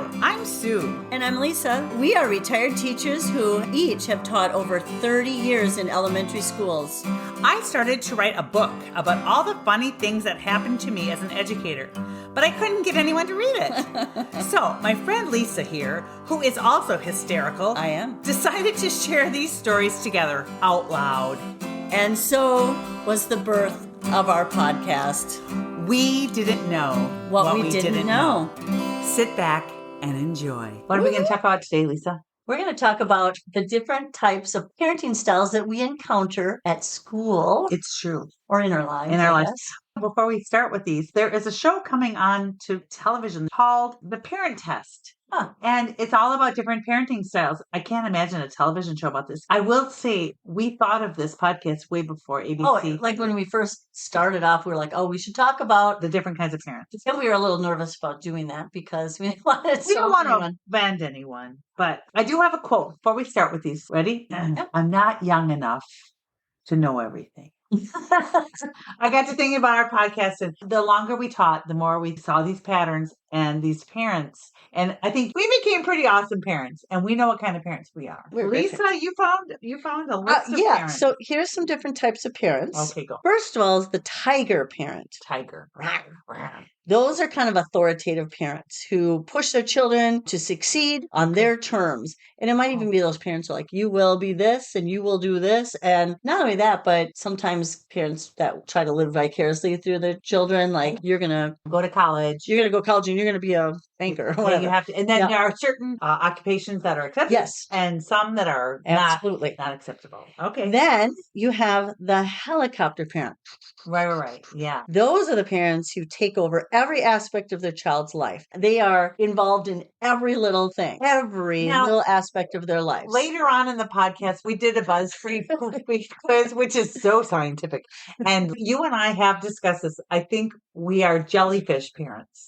Hi, I'm Sue. And I'm Lisa. We are retired teachers who each have taught over 30 years in elementary schools. I started to write a book about all the funny things that happened to me as an educator, but I couldn't get anyone to read it. So my friend Lisa here, who is also hysterical, I am, decided to share these stories together out loud. And so was the birth of our podcast. We didn't know what we didn't know. Sit back and enjoy. What are we going to talk about today, Lisa? We're going to talk about the different types of parenting styles that we encounter at school. It's true. Or in our lives. In our lives. Before we start with these, there is a show coming on to television called The Parent Test. And it's all about different parenting styles. I can't imagine a television show about this. I will say we thought of this podcast way before ABC. Oh, like when we first started off, we were like, we should talk about the different kinds of parents. And we were a little nervous about doing that because we didn't want to offend anyone. But I do have a quote before we start with these. Ready? I'm not young enough to know everything. I got to thinking about our podcast, and the longer we taught, the more we saw these patterns and these parents. And I think we became pretty awesome parents, and we know what kind of parents we are. Lisa, you found a list of parents. So here's some different types of parents. Okay, go. First of all is the tiger parent. Tiger. Those are kind of authoritative parents who push their children to succeed on their terms. And it might even be those parents who are like, you will be this and you will do this. And not only that, but sometimes parents that try to live vicariously through their children, like you're going to go to college. You're going to go to college and you're going to be a banker or whatever. You have to, and then there are certain occupations that are acceptable. Yes. And some that are absolutely not acceptable. Okay. Then you have the helicopter parent. Right. Yeah. Those are the parents who take over every aspect of their child's life. They are involved in every little thing, little aspect of their lives. Later on in the podcast, we did a BuzzFeed quiz, which is so scientific. And you and I have discussed this. I think we are jellyfish parents.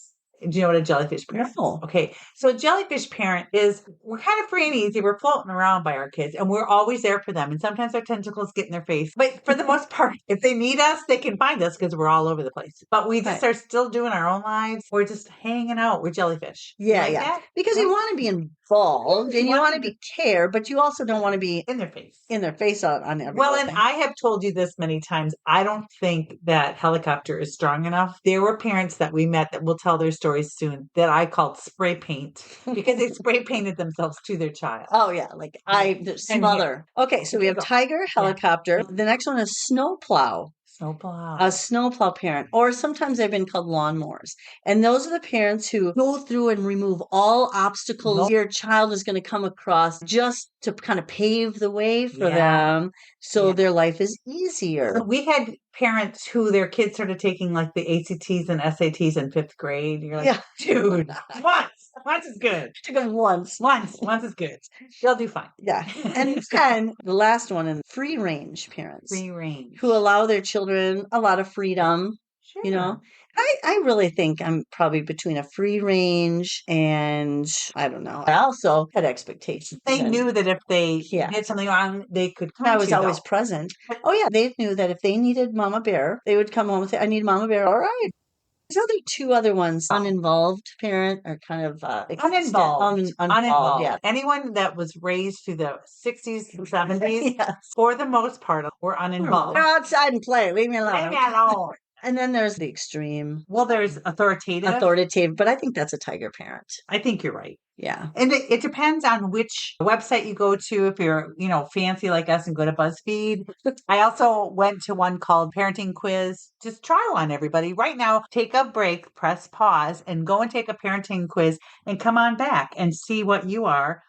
Do you know what a jellyfish parent is? No. Okay. So a jellyfish parent is, we're kind of free and easy. We're floating around by our kids and we're always there for them. And sometimes our tentacles get in their face. But for the most part, if they need us, they can find us because we're all over the place. But we just are still doing our own lives. We're just hanging out. We're jellyfish. Yeah. That? Because you want to be involved and you want to be cared, but you also don't want to be in their face. On everything. Well, and I have told you this many times. I don't think that helicopter is strong enough. There were parents that we met that will tell their stories soon that I called spray paint because they spray painted themselves to their child. Oh yeah, like smother. Okay, so we have tiger, helicopter. Yeah. The next one is snowplow. A snowplow parent, or sometimes they've been called lawnmowers. And those are the parents who go through and remove all obstacles your child is going to come across just to kind of pave the way for them so their life is easier. We had parents who their kids started taking like the ACTs and SATs in 5th grade. You're like, dude, once is good. Took them once. Once is good. They'll do fine. Yeah. And then the last one is free range parents. Free range. Who allow their children a lot of freedom. Sure. You know, I really think I'm probably between a free range and I don't know. I also had expectations. They knew that if they did something wrong, they could come. I was always present. Oh yeah, they knew that if they needed Mama Bear, they would come home and say, "I need Mama Bear." All right. There's two other ones. Uninvolved parent or kind of uninvolved. Uninvolved. Yeah. Anyone that was raised through the 60s and 70s, for the most part, were uninvolved. Go outside and play. Leave me alone. Leave me alone. And then there's the extreme. Well, there's authoritative, but I think that's a tiger parent. I think you're right. Yeah. And it depends on which website you go to. If you're, fancy like us and go to BuzzFeed. I also went to one called Parenting Quiz. Just try one, everybody. Right now, take a break, press pause, and go and take a parenting quiz and come on back and see what you are.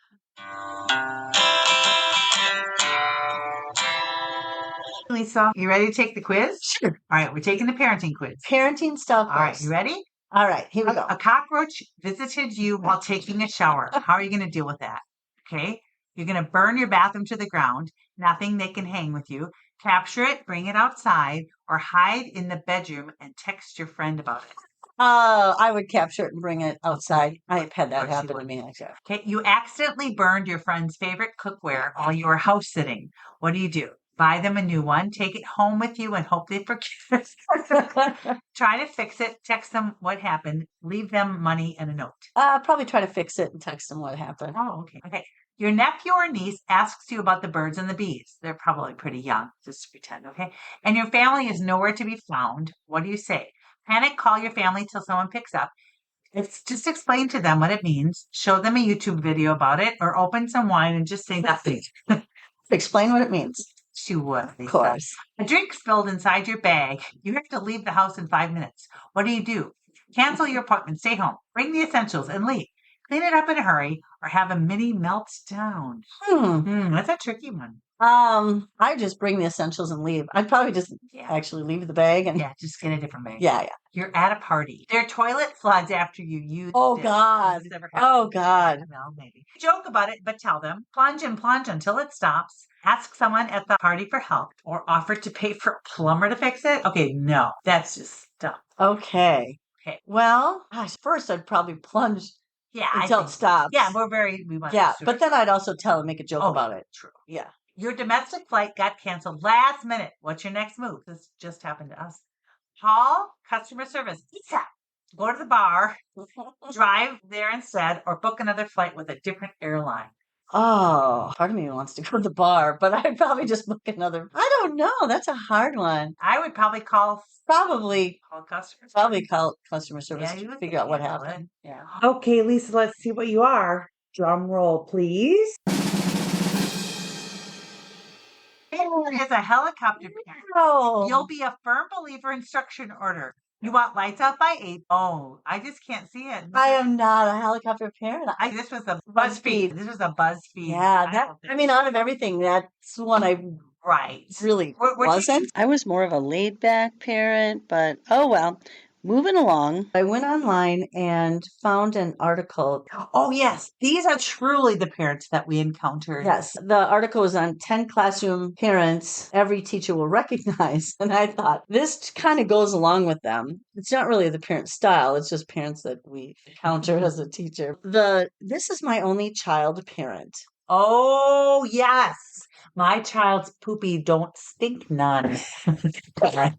Lisa, you ready to take the quiz? Sure. All right, we're taking the parenting quiz. Parenting stuff. All right, you ready? All right, here we go. A cockroach visited you while taking a shower. How are you going to deal with that? Okay, you're going to burn your bathroom to the ground. Nothing they can hang with you. Capture it, bring it outside, or hide in the bedroom and text your friend about it. I would capture it and bring it outside. I've had that happen to me. Okay, you accidentally burned your friend's favorite cookware while you were house sitting. What do you do? Buy them a new one, take it home with you, and hope they forget. Try to fix it, text them what happened, leave them money and a note. Probably try to fix it and text them what happened. Oh, okay. Okay. Your nephew or niece asks you about the birds and the bees. They're probably pretty young, just to pretend, okay? And your family is nowhere to be found. What do you say? Panic, call your family till someone picks up. It's just explain to them what it means, show them a YouTube video about it, or open some wine and just say nothing. Explain what it means. She would. Of course. A drink spilled inside your bag. You have to leave the house in 5 minutes. What do? Cancel your appointment, stay home, bring the essentials, and leave. Clean it up in a hurry or have a mini meltdown. That's a tricky one. I just bring the essentials and leave. I'd probably just actually leave the bag and just get a different bag. Yeah. You're at a party. Their toilet floods after you use it. God. Oh God. Well, maybe. Joke about it, but tell them. Plunge and plunge until it stops. Ask someone at the party for help or offer to pay for a plumber to fix it. Okay, no, that's just dumb. Okay. Well, gosh, first I'd probably plunge until it stops. Yeah, we want to. But then I'd also tell them, make a joke about it. True. Yeah. Your domestic flight got canceled last minute. What's your next move? This just happened to us. Call customer service. Go to the bar, drive there instead, or book another flight with a different airline. Oh, part of me wants to go to the bar, but I'd probably just book another. I don't know. That's a hard one. I would probably call customer service. Probably call customer service to figure out what happened. Yeah. Okay, Lisa, let's see what you are. Drum roll, please. As a helicopter parent, you'll be a firm believer in structure and order. You want lights out by 8. Oh, I just can't see it. I am not a helicopter parent. This was a BuzzFeed. Yeah, out of everything, that's one I really wasn't. I was more of a laid back parent, but oh well. Moving along. I went online and found an article. Oh, yes. These are truly the parents that we encountered. Yes. The article was on 10 classroom parents every teacher will recognize. And I thought, this kind of goes along with them. It's not really the parent style. It's just parents that we encounter as a teacher. This is my only child parent. Oh, yes. My child's poopy don't stink none. I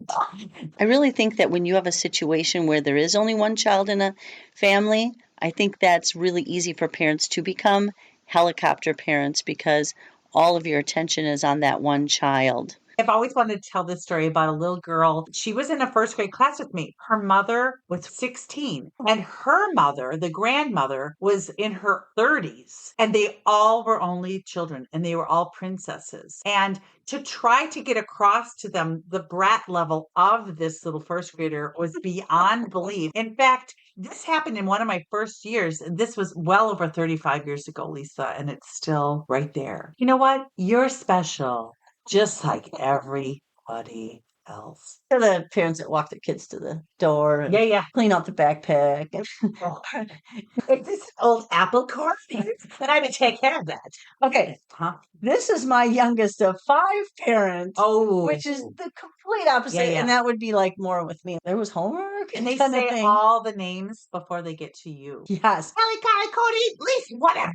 really think that when you have a situation where there is only one child in a family, I think that's really easy for parents to become helicopter parents because all of your attention is on that one child. I've always wanted to tell this story about a little girl. She was in a first grade class with me. Her mother was 16 and her mother, the grandmother, was in her 30s and they all were only children and they were all princesses. And to try to get across to them the brat level of this little first grader was beyond belief. In fact, this happened in one of my first years. This was well over 35 years ago, Lisa, and it's still right there. You know what? You're special. Just like everybody else. They're the parents that walk their kids to the door and clean out the backpack. It's this old apple core and I would take care of that. Okay. This is my youngest of 5 parents. Which is the complete opposite. And that would be like more with me. There was homework. And they say all the names before they get to you. Yes. Ellie, Cody, Lisa, whatever.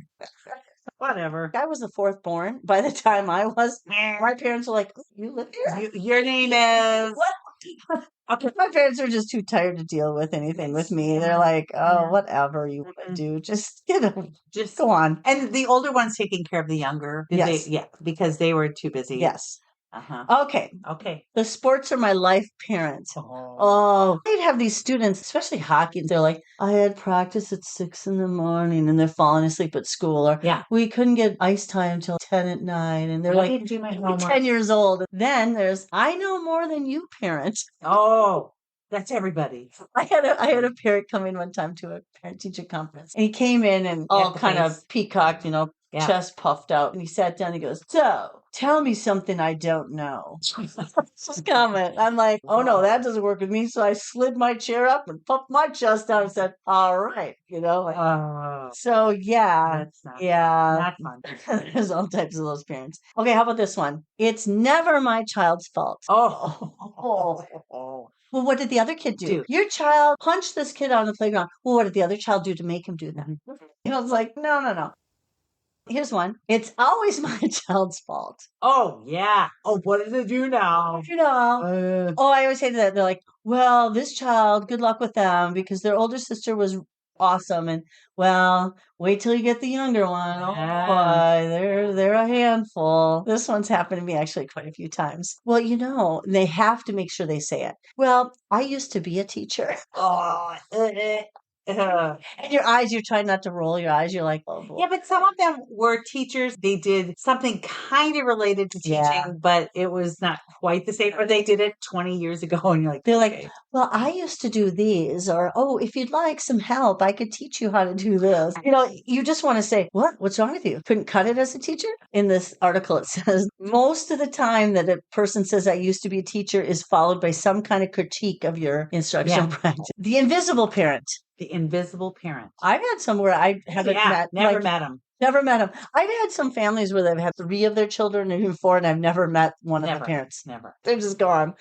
Whatever. I was the 4th born. By the time I was, my parents were like, you live here? Your name is... What? Okay. My parents are just too tired to deal with anything with me. They're like, oh, whatever you want to do. Just, just go on. And the older one's taking care of the younger. Yes. Because they were too busy. Yes. Okay. The sports are my life parents. I'd have these students, especially hockey, and they're like, I had practice at 6 a.m. and they're falling asleep at school, or we couldn't get ice time until 10 at night, and they're like 10 years old. Then there's I know more than you parents. Oh, that's everybody. I had a parent come in one time to a parent teacher conference, and he came in and all kind of peacocked, chest puffed out, and he sat down and he goes, so tell me something I don't know. Just comment. I'm like, oh no, that doesn't work with me. So I slid my chair up and puffed my chest out and said, all right, so that's not fun. There's all types of those parents. Okay, how about this one? It's never my child's fault. Oh. Well, what did the other kid do? Your child punched this kid on the playground. Well, what did the other child do to make him do that? I was like, no. Here's one. It's always my child's fault. Oh, yeah. Oh, what did it do now? I always say that. They're like, well, this child, good luck with them because their older sister was awesome. And well, wait till you get the younger one. Oh boy, they're a handful. This one's happened to me actually quite a few times. Well, they have to make sure they say it. Well, I used to be a teacher. And your eyes, you're trying not to roll your eyes. You're like, oh boy. Yeah, but some of them were teachers. They did something kind of related to teaching, but it was not quite the same. Or they did it 20 years ago, and you're like, they're like, well, I used to do these, or oh, if you'd like some help, I could teach you how to do this. You just want to say, what? What's wrong with you? Couldn't cut it as a teacher? In this article, it says most of the time that a person says I used to be a teacher is followed by some kind of critique of your instructional practice. The invisible parent. The invisible parent. I've had some where I haven't never met them. Never met them. I've had some families where they've had 3 of their children and even 4, and I've never met one of the parents. Never. They're just gone.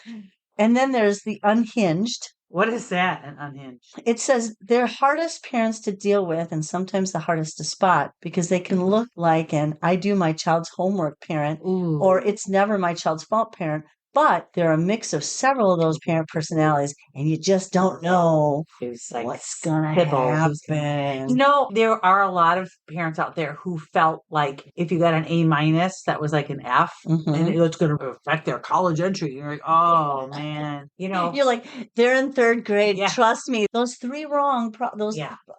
And then there's the unhinged. What is that, an unhinged? It says they're hardest parents to deal with and sometimes the hardest to spot because they can look like an I do my child's homework parent or it's never my child's fault parent. But they're a mix of several of those parent personalities, and you just don't know what's going to happen. There are a lot of parents out there who felt like if you got an A-, that was like an F, and it's going to affect their college entry. You're like, oh, man. You're like, they're in 3rd grade. Yeah. Trust me, those 3 wrong,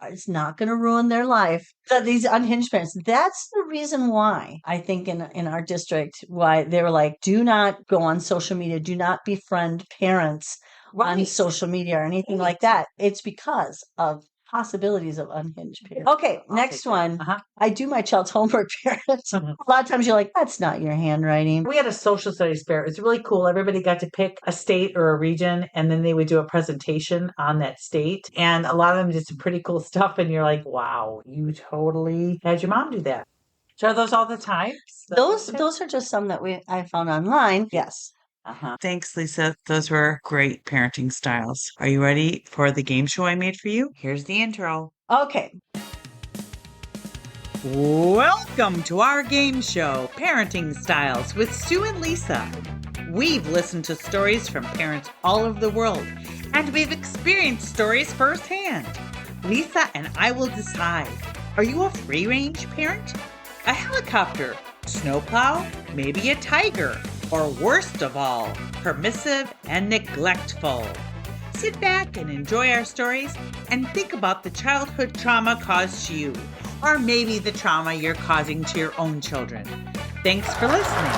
it's not going to ruin their life. These unhinged parents, that's the reason why I think in our district, why they were like, do not go on social media, do not befriend parents on social media or anything like that. It's because of possibilities of unhinged parents. Okay, next one. I do my child's homework parents. A lot of times you're like, that's not your handwriting. We had a social studies fair. It was really cool. Everybody got to pick a state or a region, and then they would do a presentation on that state. And a lot of them did some pretty cool stuff. And you're like, wow, you totally had your mom do that. So are those all the types? Those are just some that I found online. Yes. Thanks, Lisa. Those were great parenting styles. Are you ready for the game show I made for you? Here's the intro. Okay. Welcome to our game show, Parenting Styles with Sue and Lisa. We've listened to stories from parents all over the world, and we've experienced stories firsthand. Lisa and I will decide. Are you a free-range parent? A helicopter? Snowplow? Maybe a tiger? Or worst of all, permissive and neglectful. Sit back and enjoy our stories and think about the childhood trauma caused to you, or maybe the trauma you're causing to your own children. Thanks for listening.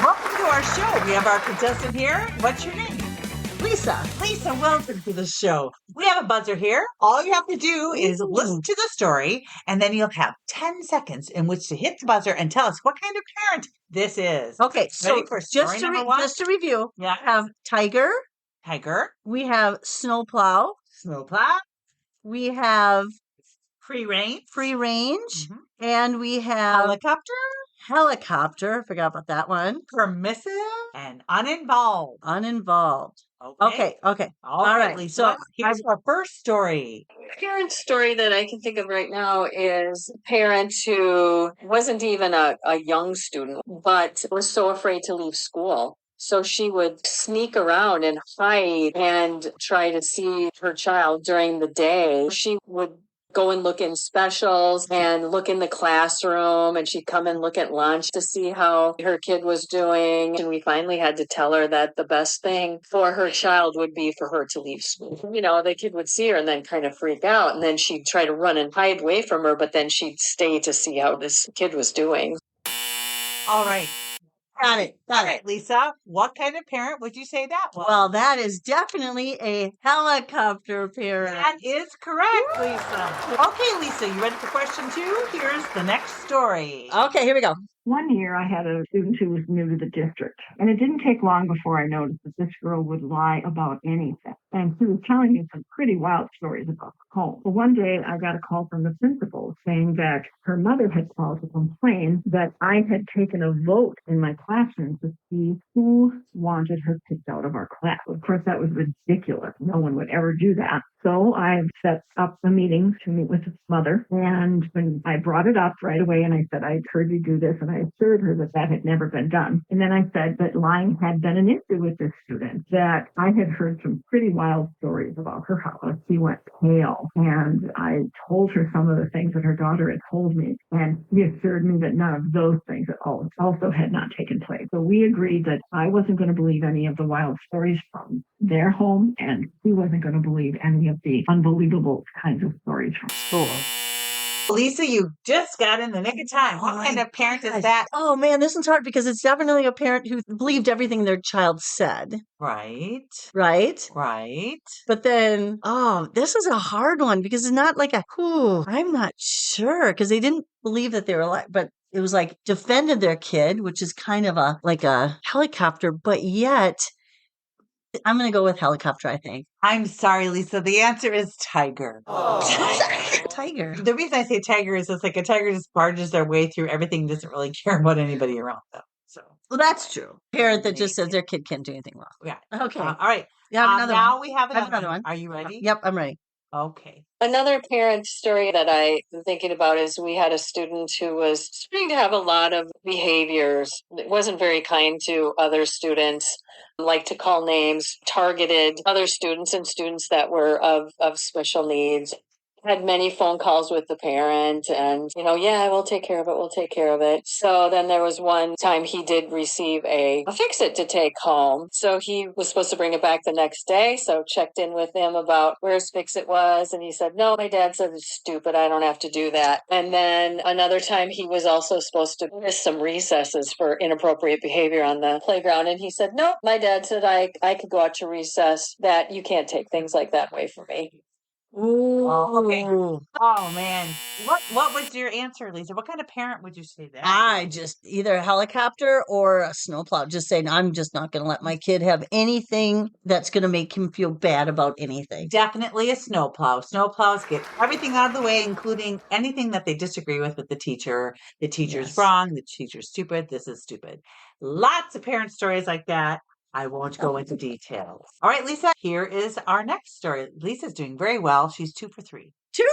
Welcome to our show. We have our contestant here. What's your name? Lisa. Lisa, welcome to the show. We have a buzzer here. All you have to do is listen to the story, and then you'll have 10 seconds in which to hit the buzzer and tell us what kind of parent this is. Okay, so just to review, we have tiger. We have snowplow. We have free range. And we have helicopter. Forgot about that one. Permissive and uninvolved. Okay. All right. Lisa. So here's our first story. Parent story that I can think of right now is a parent who wasn't even a young student, but was so afraid to leave school. So she would sneak around and hide and try to see her child during the day. She would go and look in specials and look in the classroom, and she'd come and look at lunch to see how her kid was doing. And we finally had to tell her that the best thing for her child would be for her to leave school. The kid would see her and then kind of freak out, and then she'd try to run and hide away from her, but then she'd stay to see how this kid was doing. All right. Got it. Lisa, what kind of parent would you say that was? Well, that is definitely a helicopter parent. That is correct, Lisa. Okay, Lisa, you ready for question 2? Here's the next story. Okay, here we go. One year I had a student who was new to the district, and it didn't take long before I noticed that this girl would lie about anything. And she was telling me some pretty wild stories about the home. Well, one day I got a call from the principal saying that her mother had called to complain that I had taken a vote in my classroom to see who wanted her kicked out of our class. Of course, that was ridiculous. No one would ever do that. So I set up a meeting to meet with his mother. And when I brought it up right away and I said, I'd heard you do this, and I assured her that that had never been done. And then I said that lying had been an issue with this student, that I had heard some pretty wild stories about her how she went pale. And I told her some of the things that her daughter had told me. And she assured me that none of those things at all also had not taken place. So we agreed that I wasn't going to believe any of the wild stories from their home, and she wasn't going to believe any of the unbelievable kinds of stories from school. Lisa, you just got in the nick of time. What kind of parent is that? Oh man, this one's hard because it's definitely a parent who believed everything their child said. Right. Right? Right. But then, this is a hard one because it's not like I'm not sure, because they didn't believe that they were alive, but it was like defended their kid, which is kind of like a helicopter, but yet I'm going to go with helicopter, I think. I'm sorry, Lisa. The answer is tiger. Tiger. The reason I say tiger is it's like a tiger just barges their way through everything, doesn't really care about anybody around them. So, well, that's true. Parent that just says their kid can't do anything wrong. Yeah. Okay. All right. You have another now one. we have I have another another one. Are you ready? Yep, I'm ready. Okay. Another parent story that I'm thinking about is we had a student who was starting to have a lot of behaviors. It wasn't very kind to other students, liked to call names, targeted other students and students that were of special needs. Had many phone calls with the parent and, yeah, we'll take care of it. We'll take care of it. So then there was one time he did receive a fix-it to take home. So he was supposed to bring it back the next day. So checked in with him about where his fix-it was. And he said, no, my dad said it's stupid. I don't have to do that. And then another time he was also supposed to miss some recesses for inappropriate behavior on the playground. And he said, no, my dad said I could go out to recess, that you can't take things like that away from me. Ooh. Okay. Oh man. What was your answer, Lisa? What kind of parent would you say that? I just either a helicopter or a snowplow. Just saying, I'm just not going to let my kid have anything that's going to make him feel bad about anything. Definitely a snowplow. Snowplows get everything out of the way, including anything that they disagree with the teacher. The teacher's wrong. The teacher's stupid. This is stupid. Lots of parent stories like that. I won't go into details. All right, Lisa, here is our next story. Lisa's doing very well. She's 2 for 3. 2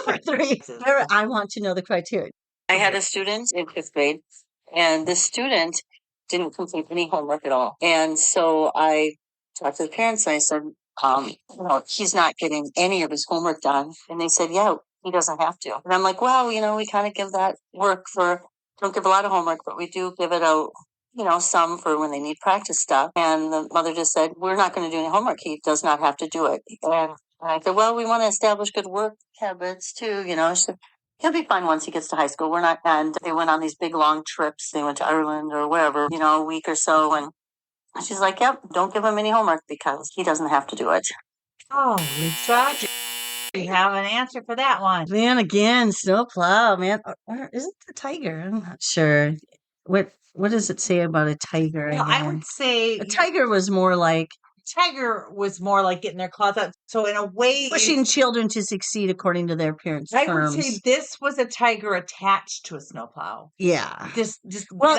for 3. I want to know the criteria. I had a student in 5th grade, and this student didn't complete any homework at all. And so I talked to the parents and I said, he's not getting any of his homework done. And they said, yeah, he doesn't have to. And I'm like, well, we kind of give that work don't give a lot of homework, but we do give it out, some for when they need practice stuff. And the mother just said, we're not going to do any homework. He does not have to do it. And I said, well, we want to establish good work habits too. She said, he'll be fine once he gets to high school. We're not. And they went on these big long trips. They went to Ireland or wherever, a week or so. And she's like, yep, don't give him any homework because he doesn't have to do it. Oh, Lisa, you have an answer for that one. Man, again, snowplow, man. Or is it the tiger? I'm not sure. What does it say about a tiger? Well, I would say a tiger was more like getting their claws out. So in a way, pushing children to succeed according to their parents' terms. I would say this was a tiger attached to a snowplow. Yeah. Just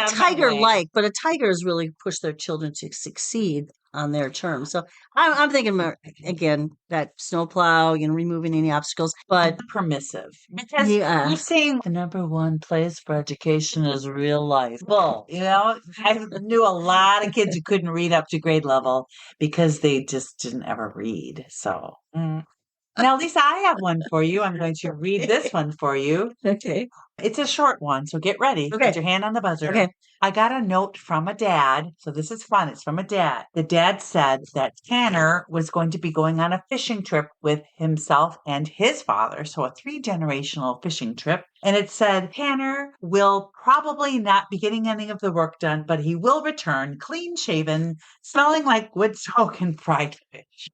tiger-like, but a tiger has really pushed their children to succeed on their terms. So I'm thinking again that snowplow, removing any obstacles, but permissive, because you're saying the number one place for education is real life. Well, I knew a lot of kids who couldn't read up to grade level because they just didn't ever read. So now, Lisa, I have one for you. I'm going to read this one for you. Okay. It's a short one, so get ready. Okay. Put your hand on the buzzer. Okay. I got a note from a dad, so this is fun. It's from a dad. The dad said that Tanner was going to be going on a fishing trip with himself and his father, so a 3-generational fishing trip. And it said, Tanner will probably not be getting any of the work done, but he will return clean-shaven, smelling like wood smoke and fried fish.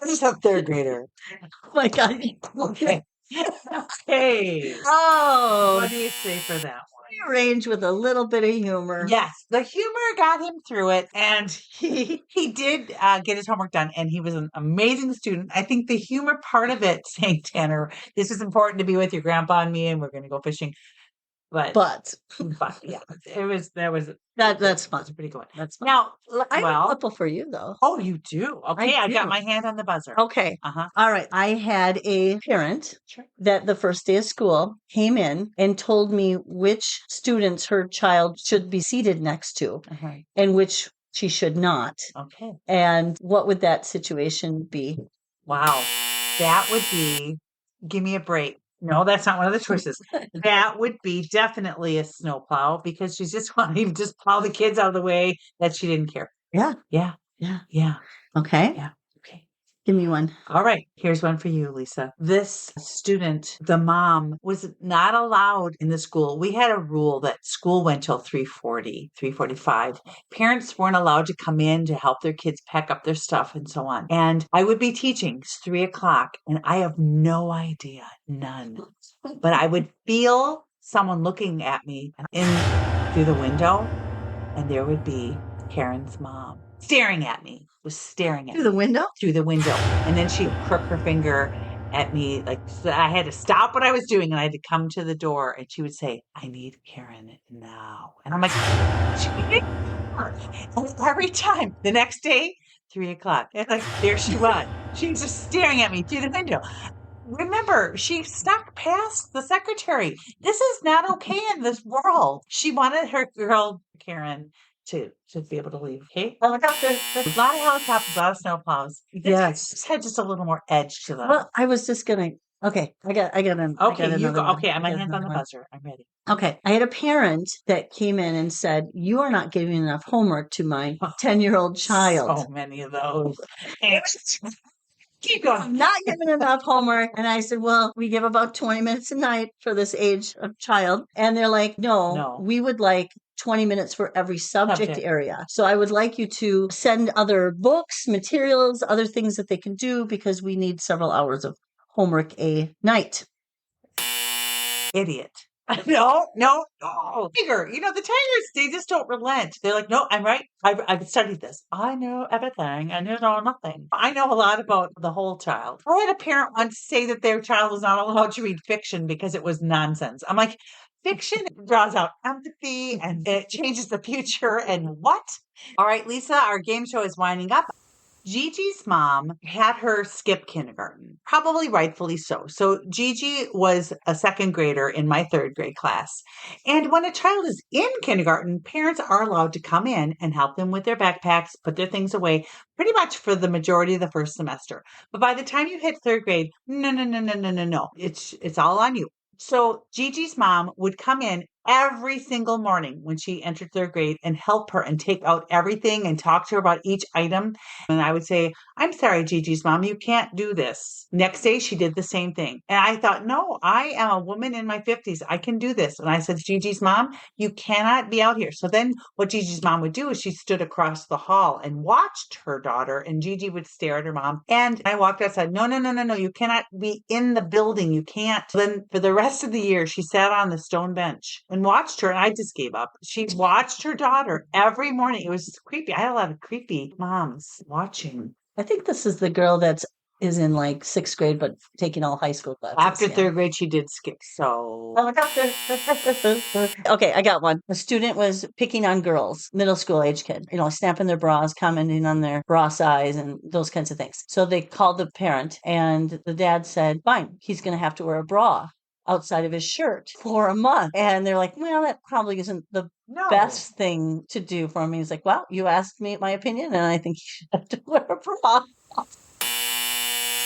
This is a 3rd grader. Oh, my God. Okay. Okay. Oh. What do you say for that one? Rearrange with a little bit of humor. Yes, the humor got him through it, and he did get his homework done, and he was an amazing student. I think the humor part of it, saying, Tanner, this is important to be with your grandpa and me, and we're going to go fishing. But yeah, that's fun. That's a pretty good one. That's fun. Now, I have a couple for you, though. Oh, you do? Okay, I got do. my hand on the buzzer. Okay. Uh-huh. All right. I had a parent that the first day of school came in and told me which students her child should be seated next to and which she should not. Okay. And what would that situation be? Wow. That would be, give me a break. No, that's not one of the choices. That would be definitely a snowplow because she's just wanting to just plow the kids out of the way that she didn't care. Yeah. Yeah. Yeah. Yeah. Okay. Yeah. Okay. Give me one. All right. Here's one for you, Lisa. This student, the mom, was not allowed in the school. We had a rule that school went till 3:40, 3:45. Parents weren't allowed to come in to help their kids pack up their stuff and so on. And I would be teaching. It's 3:00 and I have no idea, none. But I would feel someone looking at me through the window, and there would be Karen's mom staring at me. Was staring at Through the window? Through the window. And then she'd crook her finger at me. Like, so I had to stop what I was doing and I had to come to the door, and she would say, I need Karen now. And I'm like, and every time the next day, 3:00, and like, there she was. She was just staring at me through the window. Remember, she snuck past the secretary. This is not okay in this world. She wanted her girl, Karen, to be able to leave. Okay. Helicopter. A lot of helicopters, a lot of snowplows. Yes. Just had just a little more edge to them. Well, I was just gonna. Okay, I got an. Okay, you go. One. Okay, my hand's on the buzzer. I'm ready. Okay, I had a parent that came in and said, "You are not giving enough homework to my 10-year-old child." So many of those. Keep going. I'm not giving enough homework. And I said, well, we give about 20 minutes a night for this age of child. And they're like, no. We would like 20 minutes for every subject area. So I would like you to send other books, materials, other things that they can do because we need several hours of homework a night. Idiot. No. Tiger, the tigers, they just don't relent. They're like, no, I'm right. I've studied this. I know everything and you know nothing. I know a lot about the whole child. I had a parent once say that their child was not allowed to read fiction because it was nonsense. I'm like, fiction draws out empathy and it changes the future and what? All right, Lisa, our game show is winding up. Gigi's mom had her skip kindergarten, probably rightfully so. So Gigi was a second grader in my third grade class. And when a child is in kindergarten, parents are allowed to come in and help them with their backpacks, put their things away, pretty much for the majority of the first semester. But by the time you hit third grade, no. It's all on you. So Gigi's mom would come in every single morning when she entered third grade and help her and take out everything and talk to her about each item. And I would say, I'm sorry, Gigi's mom, you can't do this. Next day, she did the same thing. And I thought, no, I am a woman in my 50s. I can do this. And I said, Gigi's mom, you cannot be out here. So then what Gigi's mom would do is she stood across the hall and watched her daughter, and Gigi would stare at her mom. And I walked outside, no, you cannot be in the building. You can't. Then for the rest of the year, she sat on the stone bench and watched her, and I just gave up. She watched her daughter every morning. It was creepy. I had a lot of creepy moms watching. I think this is the girl that is in like 6th grade, but taking all high school classes. After third grade, she did skip. So. Okay, I got one. A student was picking on girls, middle school age kid, snapping their bras, commenting on their bra size and those kinds of things. So they called the parent, and the dad said, fine, he's going to have to wear a bra outside of his shirt for a month. And they're like, well, that probably isn't the best thing to do for me. He's like, well, you asked me my opinion, and I think you should have to wear a bra.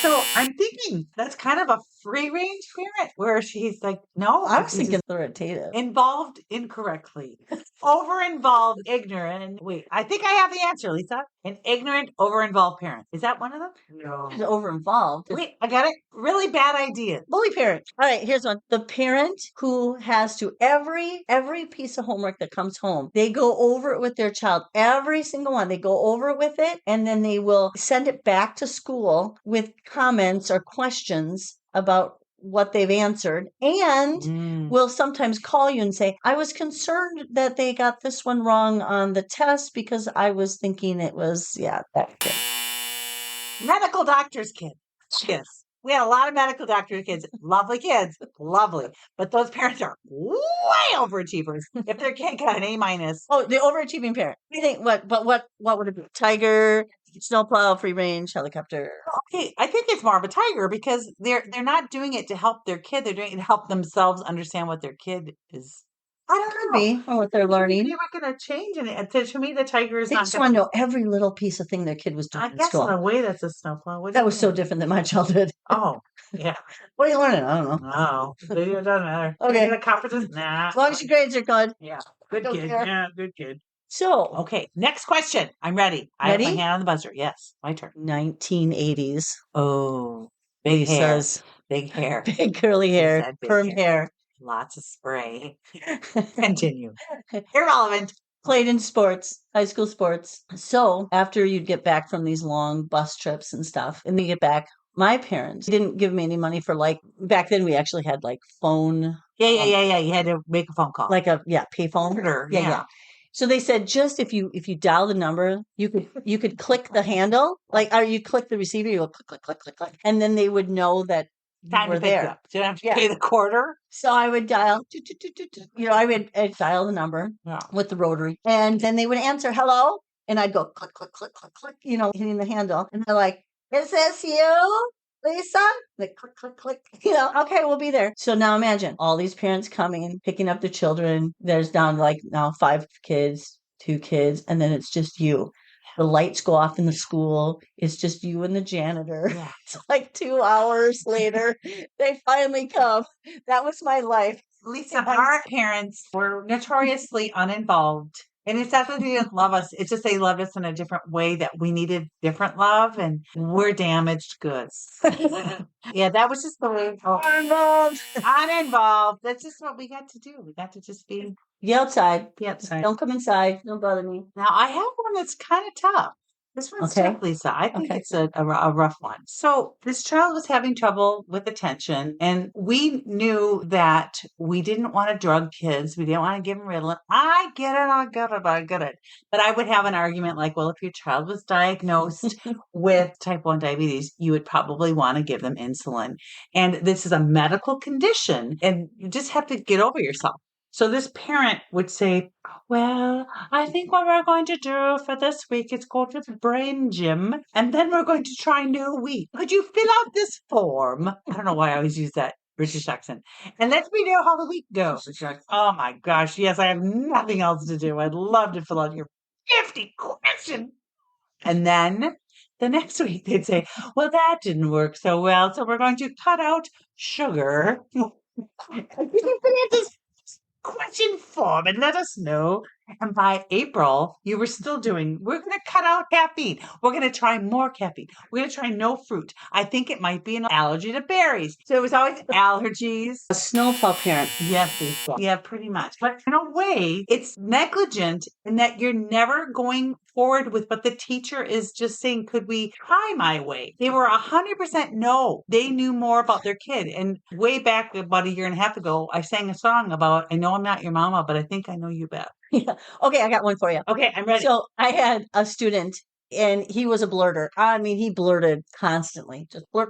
So I'm thinking that's kind of a free range parent where she's like, no, I was thinking authoritative. Involved incorrectly. Over involved, ignorant. Wait, I think I have the answer, Lisa. An ignorant, over involved parent. Is that one of them? No. Over involved. Wait, I got it. Really bad idea. Bully parent. All right, here's one. The parent who has to every piece of homework that comes home, they go over it with their child. Every single one. They go over it with it, and then they will send it back to school with comments or questions about what they've answered, and will sometimes call you and say, I was concerned that they got this one wrong on the test because I was thinking it was, that kid. Medical doctor's kid. Yes. We had a lot of medical doctor kids. Lovely kids. Lovely. But those parents are way overachievers. If their kid got an A-. Oh, the overachieving parent. What do you think? What would it be? Tiger, snowplow, free range, helicopter. Okay, I think it's more of a tiger because they're not doing it to help their kid. They're doing it to help themselves understand what their kid is. I don't know. Or what they're learning. They're not going to change it. To me, the tiger is They not just want to know every little piece of thing their kid was doing I in guess school. in a way that's a snowplow. That was so different than my childhood. Oh, yeah. What are you learning? I don't know. Oh, it doesn't matter. Okay. Get a competence? Nah. As long as your grades are good. Yeah. Good Don't kid. care. Yeah, good kid. So, Okay, next question. I'm ready. I have my hand on the buzzer. Yes, my turn. 1980s. Oh, big Lisa's. hair. Big hair. Big curly hair. said big Permed hair. Lots of spray. Continue. Irrelevant. Played in sports, high school sports. So after you'd get back from these long bus trips and stuff, and they get back, my parents didn't give me any money for back then we actually had phone. Yeah. You had to make a phone call. Like a pay phone. Yeah. So they said just if you dial the number, you could click the handle, or you click the receiver, you go click, and then they would know that Time you were to pick there. up. So you don't have to pay the quarter. So I would dial, I'd dial the number with the rotary, and then they would answer hello, and I'd go click, hitting the handle, and they're like, "Is this you, Lisa?" Like click, okay, we'll be there. So now imagine all these parents coming, picking up their children. There's down to now 5 kids, 2 kids, and then it's just you. The lights go off in the school. It's just you and the janitor. Yeah. It's 2 hours later, they finally come. That was my life. Lisa, our parents were notoriously uninvolved. And it's not that they didn't love us. It's just they loved us in a different way that we needed different love, and we're damaged goods. Yeah, that was just the way. Uninvolved. That's just what we got to do. We got to just be outside. outside. Don't come inside. Don't bother me. Now, I have one that's kind of tough. This one's tough, Lisa. I think it's a rough one. So this child was having trouble with attention, and we knew that we didn't want to drug kids. We didn't want to give them Ritalin. I get it. But I would have an argument like, well, if your child was diagnosed with type 1 diabetes, you would probably want to give them insulin. And this is a medical condition, and you just have to get over yourself. So this parent would say, well, I think what we're going to do for this week is go to the brain gym, and then we're going to try new wheat. Could you fill out this form? I don't know why I always use that British accent. And let me know how the week goes. Oh my gosh, yes, I have nothing else to do. I'd love to fill out your 50 questions. And then the next week they'd say, well, that didn't work so well, so we're going to cut out sugar. Question form and let us know. And by April, you were still doing, we're going to cut out caffeine. We're going to try more caffeine. We're going to try no fruit. I think it might be an allergy to berries. So it was always allergies. A snowplow parent. Yes, Lisa. Yeah, pretty much. But in a way, it's negligent in that you're never going forward with what the teacher is just saying, could we try my way? They were 100% no. They knew more about their kid. And way back about a year and a half ago, I sang a song about, I know I'm not your mama, but I think I know you better. Yeah. Okay, I got one for you. Okay, I'm ready. So I had a student, and he was a blurter. I mean, he blurted constantly, just blurt.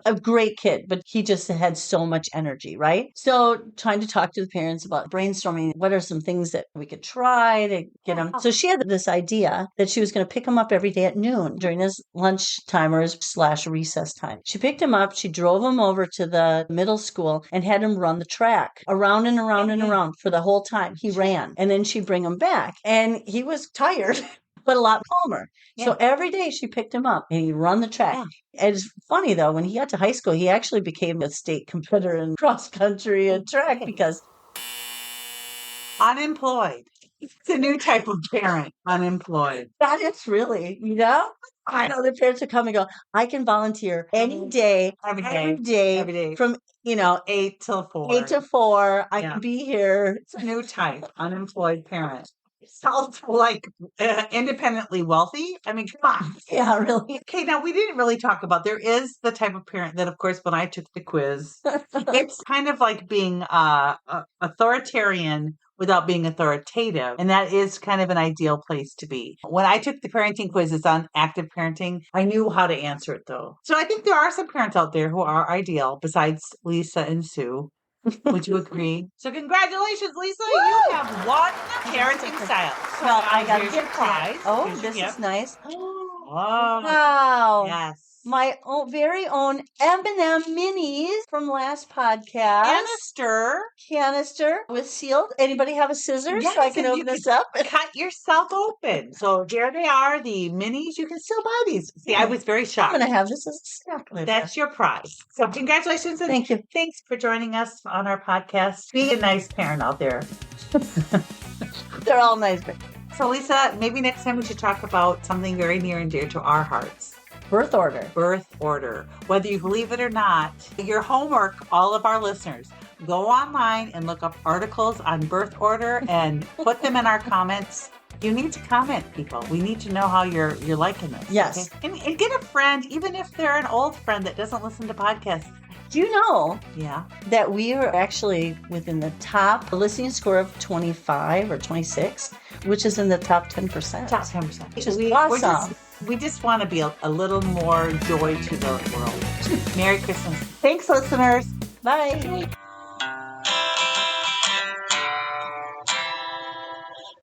A great kid, but he just had so much energy, right? So trying to talk to the parents about brainstorming, what are some things that we could try to get him. So she had this idea that she was going to pick him up every day at noon during his lunch timers / recess time. She picked him up, she drove him over to the middle school and had him run the track around and around and around for the whole time. He ran, and then she'd bring him back, and he was tired. But a lot calmer. Yeah. So every day she picked him up and he'd run the track. Yeah. It's funny though, when he got to high school, he actually became a state competitor in cross country and track because unemployed. It's a new type of parent, unemployed. That is really, I know the parents would come and go, I can volunteer any day, every day from 8 till 4. 8 to 4. I can be here. It's a new type, unemployed parent. felt like independently wealthy. I mean, come on. Yeah, really. Okay, now we didn't really talk about, there is the type of parent that, of course, when I took the quiz, it's kind of like being authoritarian without being authoritative. And that is kind of an ideal place to be. When I took the parenting quizzes on active parenting, I knew how to answer it though. So I think there are some parents out there who are ideal besides Lisa and Sue. Would you agree? So congratulations, Lisa. Woo! You have won parenting style. So Well, I got a here's your gift prize. Oh, Here's your this gift. is nice. Oh, Wow. yes. My very own M&M minis from last podcast. Canister with sealed. Anybody have a scissors so I can open this up? Cut yourself open. So here they are, the minis. You can still buy these. See, I was very shocked. I'm going to have this as a snack later. That's your prize. So congratulations. And Thank you. Thanks for joining us on our podcast. Be a nice parent out there. They're all nice. So Lisa, maybe next time we should talk about something very near and dear to our hearts. Birth order. Birth order. Whether you believe it or not, your homework, all of our listeners, go online and look up articles on birth order and put them in our comments. You need to comment, people. We need to know how you're liking this. Yes. Okay? And get a friend, even if they're an old friend that doesn't listen to podcasts. Do you know Yeah. that we are actually within the top listening score of 25 or 26, which is in the top 10%. Top 10%. Which is awesome. We just want to be a little more joy to the world. Merry Christmas. Thanks, listeners. Bye.